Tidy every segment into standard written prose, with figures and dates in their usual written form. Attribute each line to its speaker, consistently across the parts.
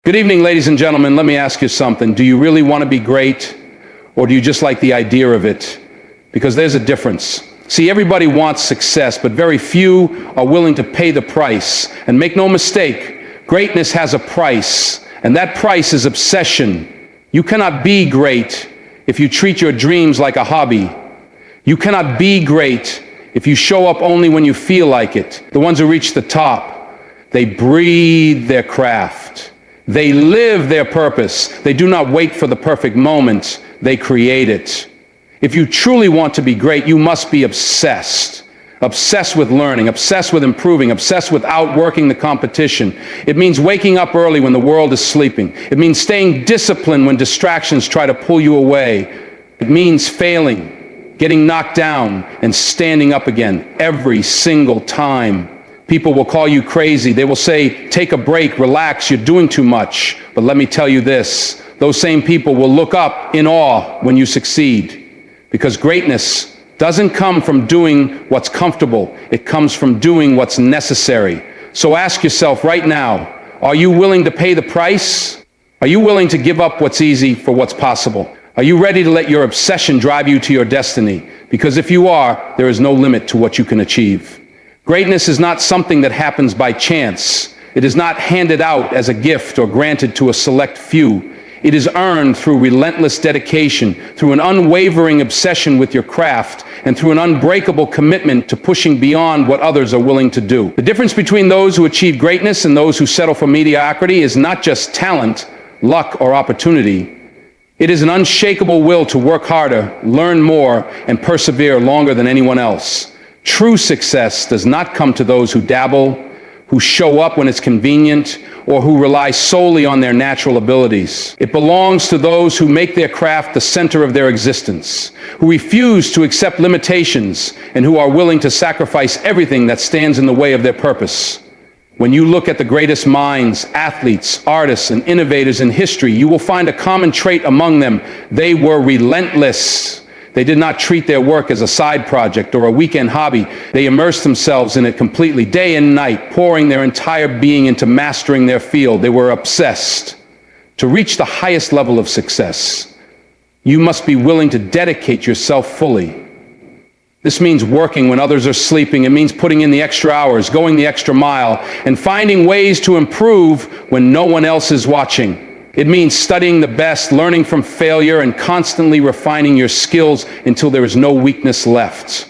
Speaker 1: Good evening, ladies and gentlemen. Let me ask you something. Do you really want to be great, or do you just like the idea of it? Because there's a difference. See, everybody wants success, but very few are willing to pay the price. And make no mistake, greatness has a price, and that price is obsession. You cannot be great if you treat your dreams like a hobby. You cannot be great if you show up only when you feel like it. The ones who reach the top, they breathe their craft. They live their purpose. They do not wait for the perfect moment. They create it. If you truly want to be great, you must be obsessed. Obsessed with learning, obsessed with improving, obsessed with outworking the competition. It means waking up early when the world is sleeping. It means staying disciplined when distractions try to pull you away. It means failing, getting knocked down, and standing up again every single time. People will call you crazy. They will say, take a break, relax, you're doing too much. But let me tell you this, those same people will look up in awe when you succeed. Because greatness doesn't come from doing what's comfortable. It comes from doing what's necessary. So ask yourself right now, are you willing to pay the price? Are you willing to give up what's easy for what's possible? Are you ready to let your obsession drive you to your destiny? Because if you are, there is no limit to what you can achieve. Greatness is not something that happens by chance. It is not handed out as a gift or granted to a select few. It is earned through relentless dedication, through an unwavering obsession with your craft, and through an unbreakable commitment to pushing beyond what others are willing to do. The difference between those who achieve greatness and those who settle for mediocrity is not just talent, luck, or opportunity. It is an unshakable will to work harder, learn more, and persevere longer than anyone else. True success does not come to those who dabble, who show up when it's convenient, or who rely solely on their natural abilities. It belongs to those who make their craft the center of their existence, who refuse to accept limitations, and who are willing to sacrifice everything that stands in the way of their purpose. When you look at the greatest minds, athletes, artists, and innovators in history, you will find a common trait among them. They were relentless. They did not treat their work as a side project or a weekend hobby. They immersed themselves in it completely, day and night, pouring their entire being into mastering their field. They were obsessed. To reach the highest level of success, you must be willing to dedicate yourself fully. This means working when others are sleeping. It means putting in the extra hours, going the extra mile, and finding ways to improve when no one else is watching. It means studying the best, learning from failure, and constantly refining your skills until there is no weakness left.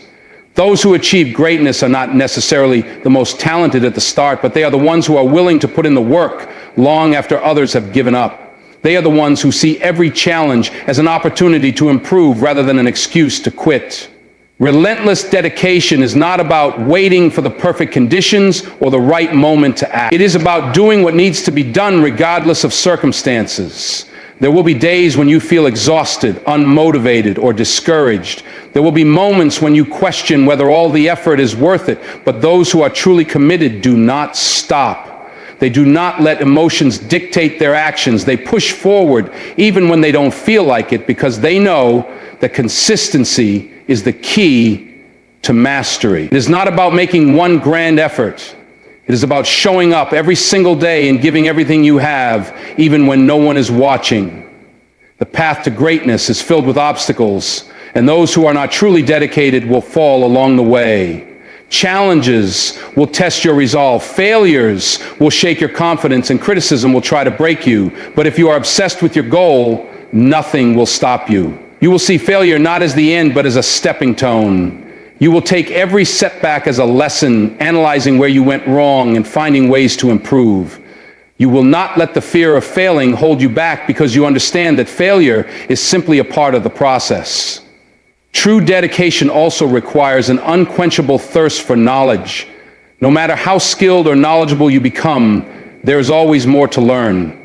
Speaker 1: Those who achieve greatness are not necessarily the most talented at the start, but they are the ones who are willing to put in the work long after others have given up. They are the ones who see every challenge as an opportunity to improve rather than an excuse to quit. Relentless dedication is not about waiting for the perfect conditions or the right moment to act. It is about doing what needs to be done regardless of circumstances. There will be days when you feel exhausted, unmotivated, or discouraged. There will be moments when you question whether all the effort is worth it, but those who are truly committed do not stop. They do not let emotions dictate their actions. They push forward even when they don't feel like it, because they know that consistency is the key to mastery. It is not about making one grand effort. It is about showing up every single day and giving everything you have, even when no one is watching. The path to greatness is filled with obstacles, and those who are not truly dedicated will fall along the way. Challenges will test your resolve. Failures will shake your confidence, and criticism will try to break you. But if you are obsessed with your goal, nothing will stop you. You will see failure not as the end, but as a stepping stone. You will take every setback as a lesson, analyzing where you went wrong and finding ways to improve. You will not let the fear of failing hold you back, because you understand that failure is simply a part of the process. True dedication also requires an unquenchable thirst for knowledge. No matter how skilled or knowledgeable you become, there is always more to learn.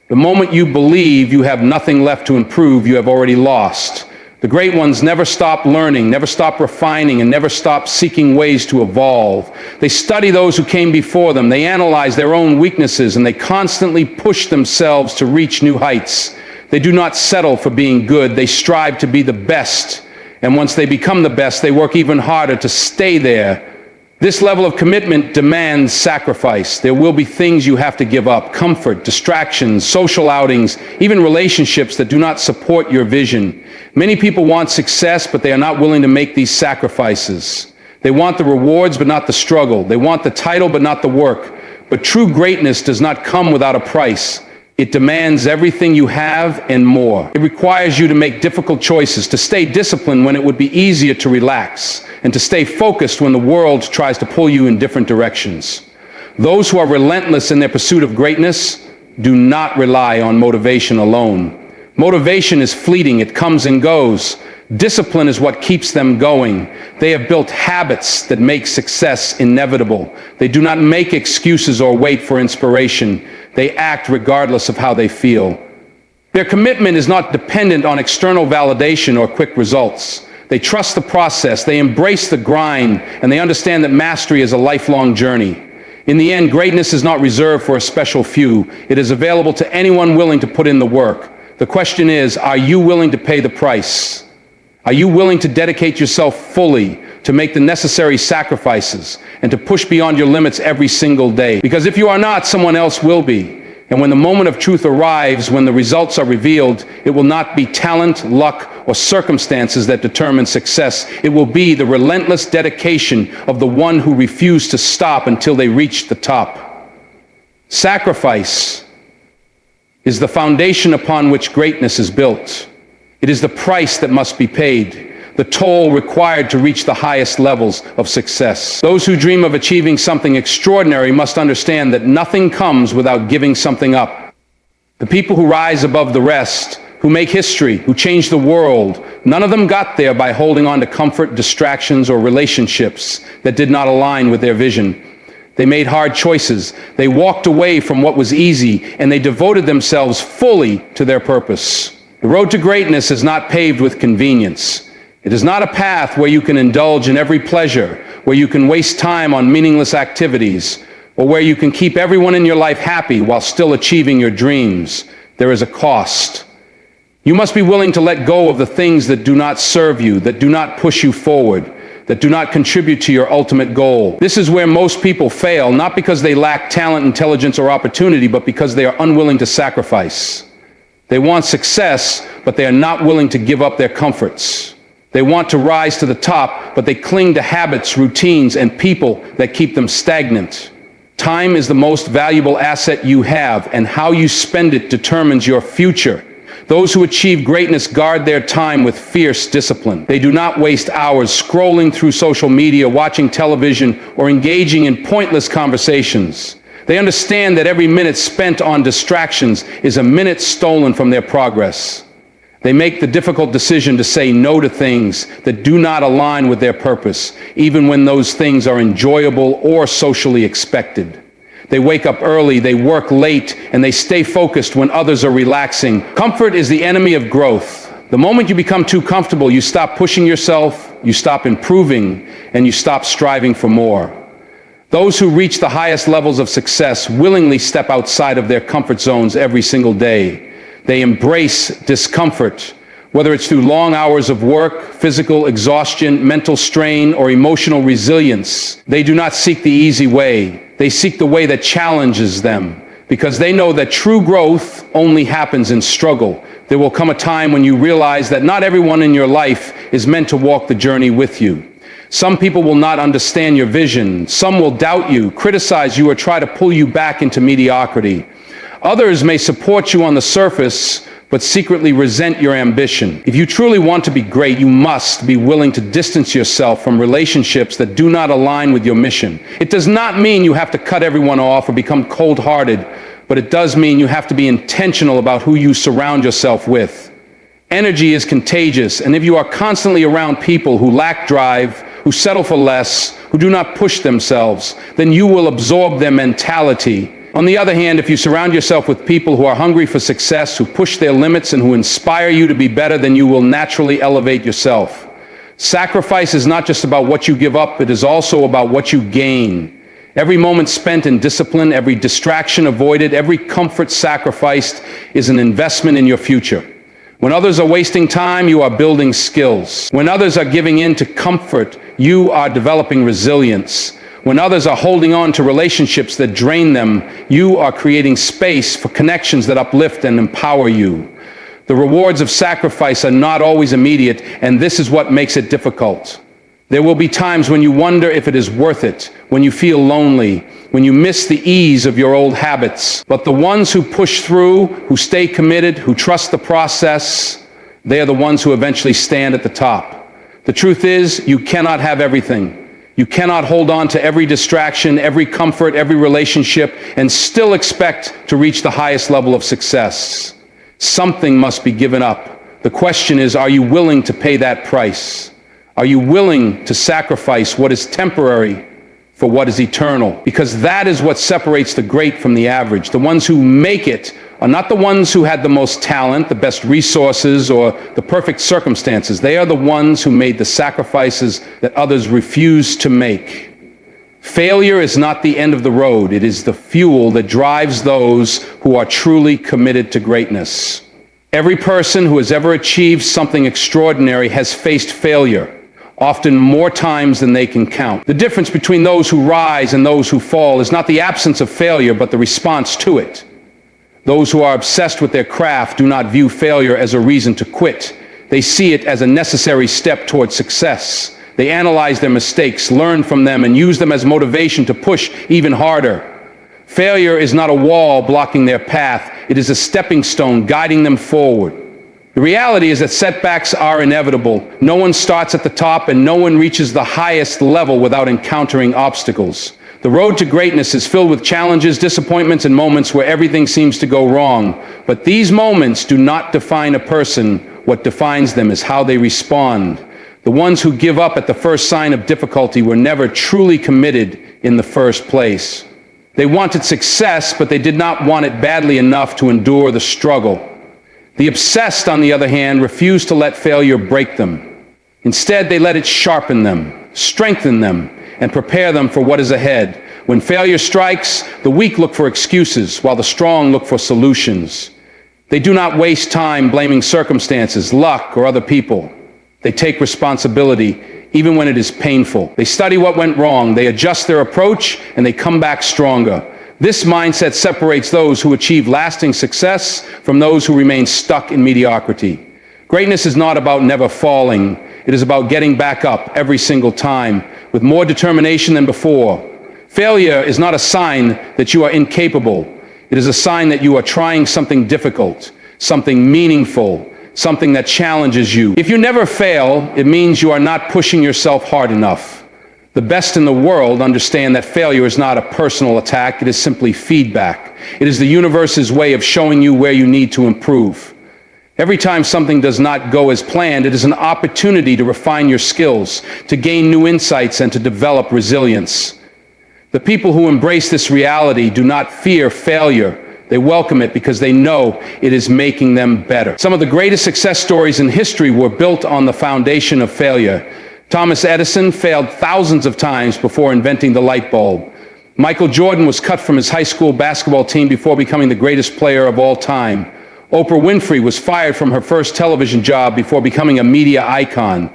Speaker 1: The moment you believe you have nothing left to improve, you have already lost. The great ones never stop learning, never stop refining, and never stop seeking ways to evolve. They study those who came before them. They analyze their own weaknesses, and they constantly push themselves to reach new heights. They do not settle for being good. They strive to be the best. And once they become the best, they work even harder to stay there This level of commitment demands sacrifice. There will be things you have to give up: comfort, distractions, social outings, even relationships that do not support your vision. Many people want success, but they are not willing to make these sacrifices. They want the rewards, but not the struggle. They want the title, but not the work. But true greatness does not come without a price. It demands everything you have and more. It requires you to make difficult choices, to stay disciplined when it would be easier to relax, and to stay focused when the world tries to pull you in different directions. Those who are relentless in their pursuit of greatness do not rely on motivation alone. Motivation is fleeting, it comes and goes. Discipline is what keeps them going. They have built habits that make success inevitable. They do not make excuses or wait for inspiration. They act regardless of how they feel. Their commitment is not dependent on external validation or quick results. They trust the process, they embrace the grind, and they understand that mastery is a lifelong journey. In the end, greatness is not reserved for a special few. It is available to anyone willing to put in the work. The question is, are you willing to pay the price? Are you willing to dedicate yourself fully, to make the necessary sacrifices, and to push beyond your limits every single day? Because if you are not, someone else will be. And when the moment of truth arrives, when the results are revealed, it will not be talent, luck, or circumstances that determine success. It will be the relentless dedication of the one who refused to stop until they reached the top. Sacrifice is the foundation upon which greatness is built. It is the price that must be paid, the toll required to reach the highest levels of success. Those who dream of achieving something extraordinary must understand that nothing comes without giving something up. The people who rise above the rest, who make history, who change the world, none of them got there by holding on to comfort, distractions, or relationships that did not align with their vision. They made hard choices. They walked away from what was easy, and they devoted themselves fully to their purpose. The road to greatness is not paved with convenience. It is not a path where you can indulge in every pleasure, where you can waste time on meaningless activities, or where you can keep everyone in your life happy while still achieving your dreams. There is a cost. You must be willing to let go of the things that do not serve you, that do not push you forward, that do not contribute to your ultimate goal. This is where most people fail, not because they lack talent, intelligence, or opportunity, but because they are unwilling to sacrifice. They want success, but they are not willing to give up their comforts. They want to rise to the top, but they cling to habits, routines, and people that keep them stagnant. Time is the most valuable asset you have, and how you spend it determines your future. Those who achieve greatness guard their time with fierce discipline. They do not waste hours scrolling through social media, watching television, or engaging in pointless conversations. They understand that every minute spent on distractions is a minute stolen from their progress. They make the difficult decision to say no to things that do not align with their purpose, even when those things are enjoyable or socially expected. They wake up early, they work late, and they stay focused when others are relaxing. Comfort is the enemy of growth. The moment you become too comfortable, you stop pushing yourself, you stop improving, and you stop striving for more. Those who reach the highest levels of success willingly step outside of their comfort zones every single day. They embrace discomfort, whether it's through long hours of work, physical exhaustion, mental strain, or emotional resilience. They do not seek the easy way. They seek the way that challenges them, because they know that true growth only happens in struggle. There will come a time when you realize that not everyone in your life is meant to walk the journey with you. Some people will not understand your vision. Some will doubt you, criticize you, or try to pull you back into mediocrity. Others may support you on the surface, but secretly resent your ambition. If you truly want to be great, you must be willing to distance yourself from relationships that do not align with your mission. It does not mean you have to cut everyone off or become cold-hearted, but it does mean you have to be intentional about who you surround yourself with. Energy is contagious, and if you are constantly around people who lack drive, who settle for less, who do not push themselves, then you will absorb their mentality. On the other hand, if you surround yourself with people who are hungry for success, who push their limits, and who inspire you to be better, then you will naturally elevate yourself. Sacrifice is not just about what you give up, it is also about what you gain. Every moment spent in discipline, every distraction avoided, every comfort sacrificed is an investment in your future. When others are wasting time, you are building skills. When others are giving in to comfort, you are developing resilience. When others are holding on to relationships that drain them, you are creating space for connections that uplift and empower you. The rewards of sacrifice are not always immediate, and this is what makes it difficult. There will be times when you wonder if it is worth it, when you feel lonely, when you miss the ease of your old habits. But the ones who push through, who stay committed, who trust the process, they are the ones who eventually stand at the top. The truth is, you cannot have everything. You cannot hold on to every distraction, every comfort, every relationship, and still expect to reach the highest level of success. Something must be given up. The question is, are you willing to pay that price? Are you willing to sacrifice what is temporary for what is eternal? Because that is what separates the great from the average. The ones who make it are not the ones who had the most talent, the best resources, or the perfect circumstances. They are the ones who made the sacrifices that others refuse to make. Failure is not the end of the road. It is the fuel that drives those who are truly committed to greatness. Every person who has ever achieved something extraordinary has faced failure, often more times than they can count. The difference between those who rise and those who fall is not the absence of failure, but the response to it. Those who are obsessed with their craft do not view failure as a reason to quit. They see it as a necessary step toward success. They analyze their mistakes, learn from them, and use them as motivation to push even harder. Failure is not a wall blocking their path. It is a stepping stone guiding them forward. The reality is that setbacks are inevitable. No one starts at the top, and no one reaches the highest level without encountering obstacles. The road to greatness is filled with challenges, disappointments, and moments where everything seems to go wrong. But these moments do not define a person. What defines them is how they respond. The ones who give up at the first sign of difficulty were never truly committed in the first place. They wanted success, but they did not want it badly enough to endure the struggle. The obsessed, on the other hand, refused to let failure break them. Instead, they let it sharpen them, strengthen them, and prepare them for what is ahead. When failure strikes, the weak look for excuses, while the strong look for solutions. They do not waste time blaming circumstances, luck, or other people. They take responsibility, even when it is painful. They study what went wrong, they adjust their approach, and they come back stronger. This mindset separates those who achieve lasting success from those who remain stuck in mediocrity. Greatness is not about never falling. It is about getting back up every single time, with more determination than before. Failure is not a sign that you are incapable. It is a sign that you are trying something difficult, something meaningful, something that challenges you. If you never fail, it means you are not pushing yourself hard enough. The best in the world understand that failure is not a personal attack. It is simply feedback. It is the universe's way of showing you where you need to improve. Every time something does not go as planned, it is an opportunity to refine your skills, to gain new insights, and to develop resilience. The people who embrace this reality do not fear failure. They welcome it because they know it is making them better. Some of the greatest success stories in history were built on the foundation of failure. Thomas Edison failed thousands of times before inventing the light bulb. Michael Jordan was cut from his high school basketball team before becoming the greatest player of all time. Oprah Winfrey was fired from her first television job before becoming a media icon.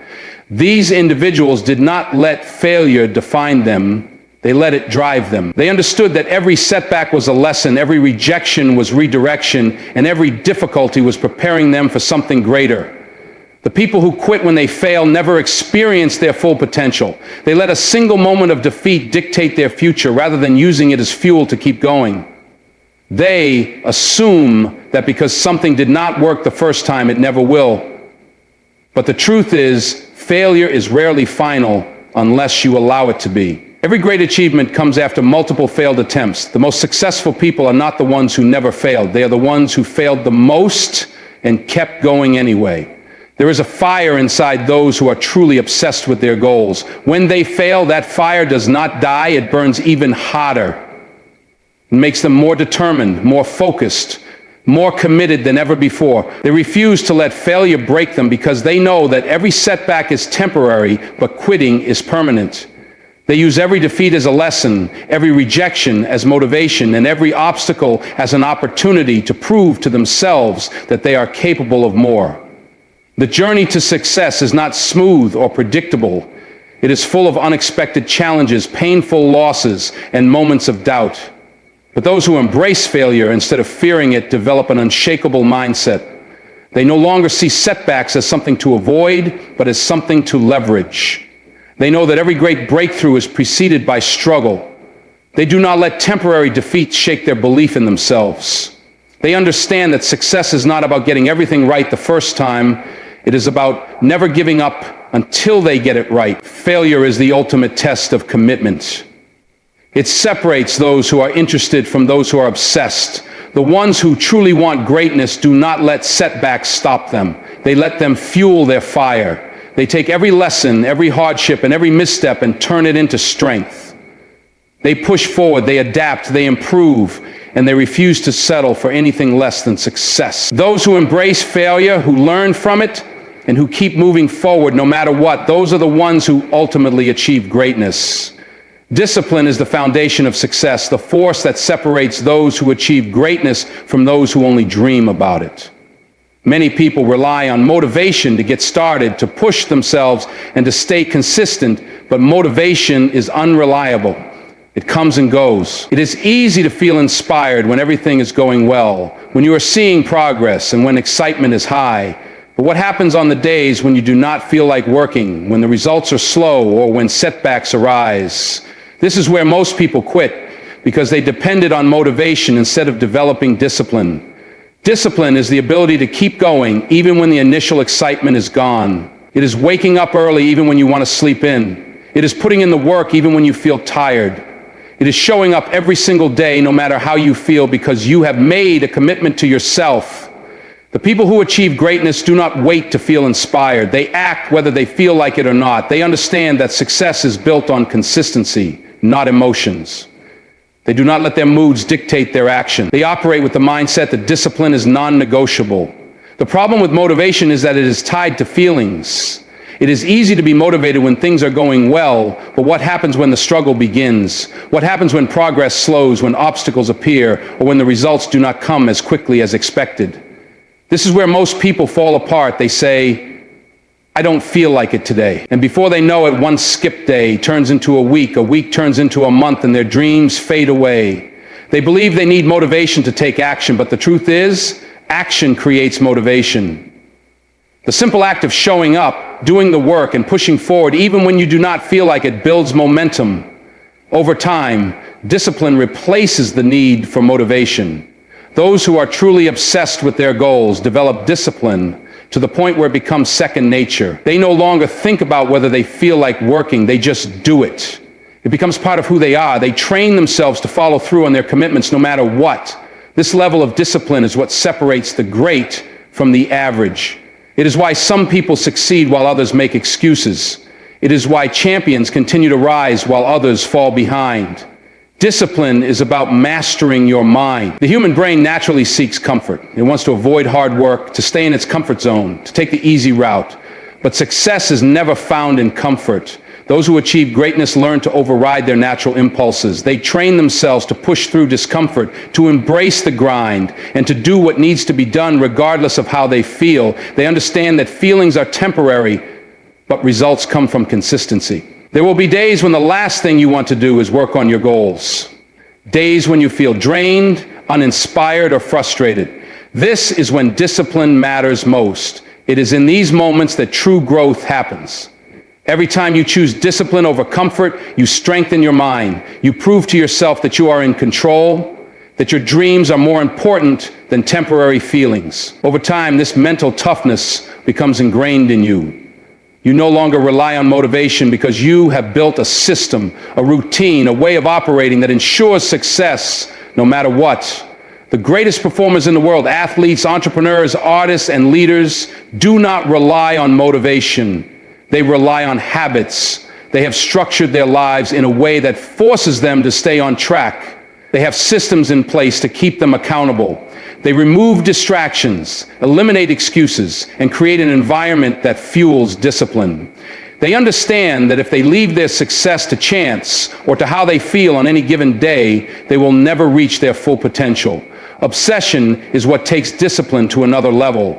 Speaker 1: These individuals did not let failure define them. They let it drive them. They understood that every setback was a lesson, every rejection was redirection, and every difficulty was preparing them for something greater. The people who quit when they fail never experience their full potential. They let a single moment of defeat dictate their future rather than using it as fuel to keep going. They assume that because something did not work the first time, it never will. But the truth is, failure is rarely final unless you allow it to be. Every great achievement comes after multiple failed attempts. The most successful people are not the ones who never failed. They are the ones who failed the most and kept going anyway. There is a fire inside those who are truly obsessed with their goals. When they fail, that fire does not die. It burns even hotter. It makes them more determined, more focused, more committed than ever before. They refuse to let failure break them because they know that every setback is temporary, but quitting is permanent. They use every defeat as a lesson, every rejection as motivation, and every obstacle as an opportunity to prove to themselves that they are capable of more. The journey to success is not smooth or predictable. It is full of unexpected challenges, painful losses, and moments of doubt. But those who embrace failure instead of fearing it develop an unshakable mindset. They no longer see setbacks as something to avoid, but as something to leverage. They know that every great breakthrough is preceded by struggle. They do not let temporary defeats shake their belief in themselves. They understand that success is not about getting everything right the first time. It is about never giving up until they get it right. Failure is the ultimate test of commitment. It separates those who are interested from those who are obsessed. The ones who truly want greatness do not let setbacks stop them. They let them fuel their fire. They take every lesson, every hardship, and every misstep and turn it into strength. They push forward, they adapt, they improve, and they refuse to settle for anything less than success. Those who embrace failure, who learn from it, and who keep moving forward no matter what, those are the ones who ultimately achieve greatness. Discipline is the foundation of success, the force that separates those who achieve greatness from those who only dream about it. Many people rely on motivation to get started, to push themselves, and to stay consistent, but motivation is unreliable. It comes and goes. It is easy to feel inspired when everything is going well, when you are seeing progress, and when excitement is high. But what happens on the days when you do not feel like working, when the results are slow, or when setbacks arise? This is where most people quit, because they depended on motivation instead of developing discipline. Discipline is the ability to keep going even when the initial excitement is gone. It is waking up early even when you want to sleep in. It is putting in the work even when you feel tired. It is showing up every single day no matter how you feel, because you have made a commitment to yourself. The people who achieve greatness do not wait to feel inspired. They act whether they feel like it or not. They understand that success is built on consistency, not emotions. They do not let their moods dictate their action. They operate with the mindset that discipline is non-negotiable. The problem with motivation is that it is tied to feelings. It is easy to be motivated when things are going well, but what happens when the struggle begins? What happens when progress slows, when obstacles appear, or when the results do not come as quickly as expected? This is where most people fall apart. They say, I don't feel like it today. And before they know it, one skip day turns into a week turns into a month, and their dreams fade away. They believe they need motivation to take action, but the truth is, action creates motivation. The simple act of showing up, doing the work, and pushing forward, even when you do not feel like it, builds momentum. Over time, discipline replaces the need for motivation. Those who are truly obsessed with their goals develop discipline to the point where it becomes second nature. They no longer think about whether they feel like working, they just do it. It becomes part of who they are. They train themselves to follow through on their commitments no matter what. This level of discipline is what separates the great from the average. It is why some people succeed while others make excuses. It is why champions continue to rise while others fall behind. Discipline is about mastering your mind. The human brain naturally seeks comfort. It wants to avoid hard work, to stay in its comfort zone, to take the easy route. But success is never found in comfort. Those who achieve greatness learn to override their natural impulses. They train themselves to push through discomfort, to embrace the grind, and to do what needs to be done regardless of how they feel. They understand that feelings are temporary, but results come from consistency. There will be days when the last thing you want to do is work on your goals. Days when you feel drained, uninspired, or frustrated. This is when discipline matters most. It is in these moments that true growth happens. Every time you choose discipline over comfort, you strengthen your mind. You prove to yourself that you are in control, that your dreams are more important than temporary feelings. Over time, this mental toughness becomes ingrained in you. You no longer rely on motivation because you have built a system, a routine, a way of operating that ensures success no matter what. The greatest performers in the world, athletes, entrepreneurs, artists, and leaders, do not rely on motivation. They rely on habits. They have structured their lives in a way that forces them to stay on track. They have systems in place to keep them accountable. They remove distractions, eliminate excuses, and create an environment that fuels discipline. They understand that if they leave their success to chance or to how they feel on any given day, they will never reach their full potential. Obsession is what takes discipline to another level.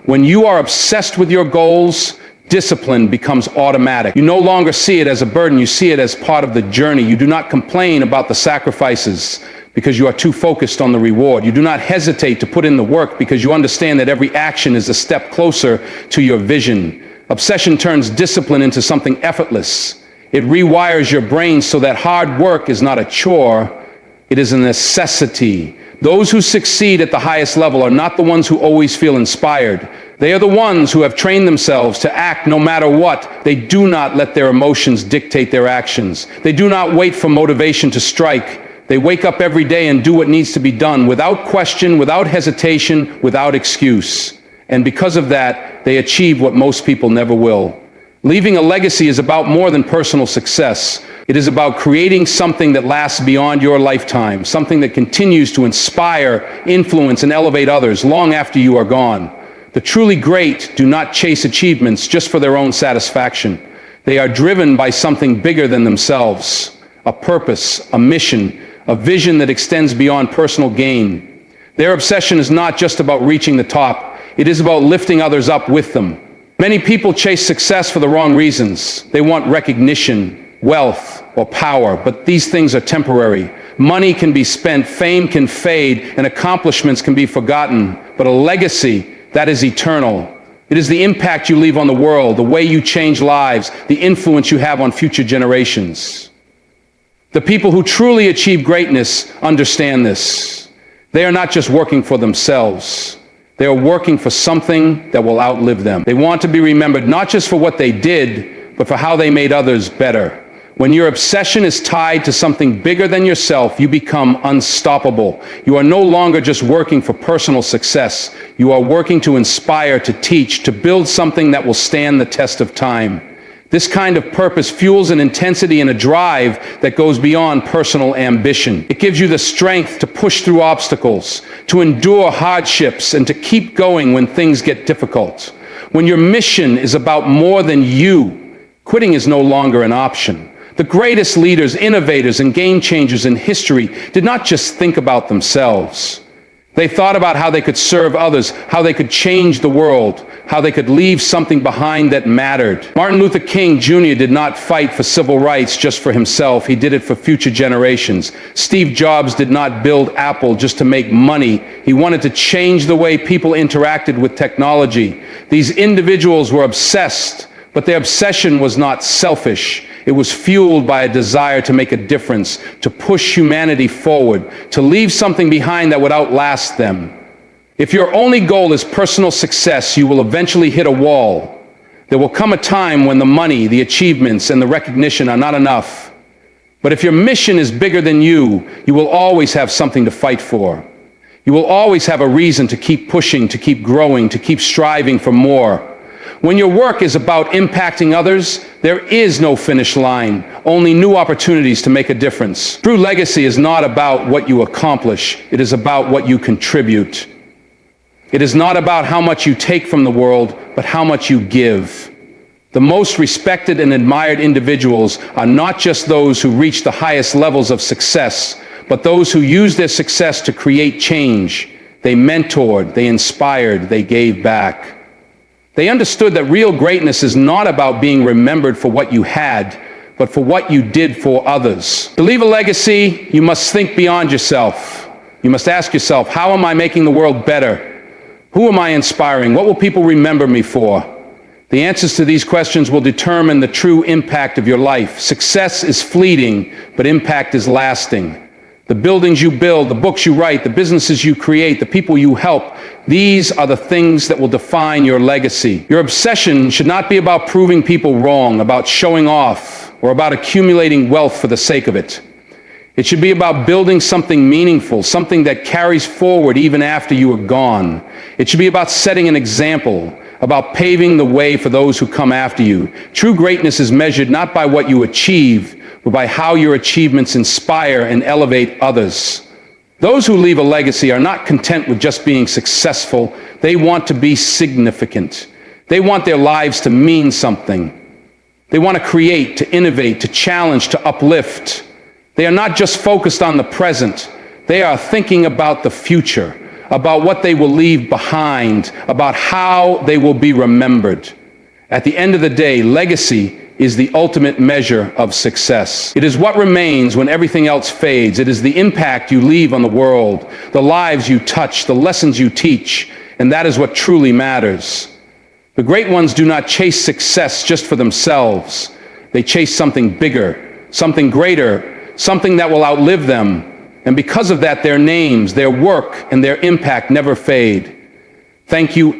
Speaker 1: When you are obsessed with your goals, discipline becomes automatic. You no longer see it as a burden, you see it as part of the journey. You do not complain about the sacrifices because you are too focused on the reward. You do not hesitate to put in the work because you understand that every action is a step closer to your vision. Obsession turns discipline into something effortless. It rewires your brain so that hard work is not a chore, it is a necessity. Those who succeed at the highest level are not the ones who always feel inspired. They are the ones who have trained themselves to act no matter what. They do not let their emotions dictate their actions. They do not wait for motivation to strike. They wake up every day and do what needs to be done without question, without hesitation, without excuse. And because of that, they achieve what most people never will. Leaving a legacy is about more than personal success. It is about creating something that lasts beyond your lifetime, something that continues to inspire, influence, and elevate others long after you are gone. The truly great do not chase achievements just for their own satisfaction. They are driven by something bigger than themselves, a purpose, a mission, a vision that extends beyond personal gain. Their obsession is not just about reaching the top. It is about lifting others up with them. Many people chase success for the wrong reasons. They want recognition, wealth, or power, but these things are temporary. Money can be spent, fame can fade, and accomplishments can be forgotten. But a legacy, that is eternal. It is the impact you leave on the world, the way you change lives, the influence you have on future generations. The people who truly achieve greatness understand this. They are not just working for themselves. They are working for something that will outlive them. They want to be remembered not just for what they did, but for how they made others better. When your obsession is tied to something bigger than yourself, you become unstoppable. You are no longer just working for personal success. You are working to inspire, to teach, to build something that will stand the test of time. This kind of purpose fuels an intensity and a drive that goes beyond personal ambition. It gives you the strength to push through obstacles, to endure hardships, and to keep going when things get difficult. When your mission is about more than you, quitting is no longer an option. The greatest leaders, innovators, and game changers in history did not just think about themselves. They thought about how they could serve others, how they could change the world, how they could leave something behind that mattered. Martin Luther King Jr. did not fight for civil rights just for himself. He did it for future generations. Steve Jobs did not build Apple just to make money. He wanted to change the way people interacted with technology. These individuals were obsessed, but their obsession was not selfish. It was fueled by a desire to make a difference, to push humanity forward, to leave something behind that would outlast them. If your only goal is personal success, you will eventually hit a wall. There will come a time when the money, the achievements, and the recognition are not enough. But if your mission is bigger than you, you will always have something to fight for. You will always have a reason to keep pushing, to keep growing, to keep striving for more. When your work is about impacting others, there is no finish line, only new opportunities to make a difference. True legacy is not about what you accomplish, it is about what you contribute. It is not about how much you take from the world, but how much you give. The most respected and admired individuals are not just those who reach the highest levels of success, but those who use their success to create change. They mentored, they inspired, they gave back. They understood that real greatness is not about being remembered for what you had, but for what you did for others. To leave a legacy, you must think beyond yourself. You must ask yourself, how am I making the world better? Who am I inspiring? What will people remember me for? The answers to these questions will determine the true impact of your life. Success is fleeting, but impact is lasting. The buildings you build, the books you write, the businesses you create, the people you help, these are the things that will define your legacy. Your obsession should not be about proving people wrong, about showing off, or about accumulating wealth for the sake of it. It should be about building something meaningful, something that carries forward even after you are gone. It should be about setting an example, about paving the way for those who come after you. True greatness is measured not by what you achieve, but by how your achievements inspire and elevate others. Those who leave a legacy are not content with just being successful. They want to be significant. They want their lives to mean something. They want to create, to innovate, to challenge, to uplift. They are not just focused on the present. They are thinking about the future, about what they will leave behind, about how they will be remembered. At the end of the day, legacy is the ultimate measure of success. It is what remains when everything else fades. It is the impact you leave on the world, the lives you touch, the lessons you teach, and that is what truly matters. The great ones do not chase success just for themselves. They chase something bigger, something greater, something that will outlive them. And because of that, their names, their work, and their impact never fade. Thank you.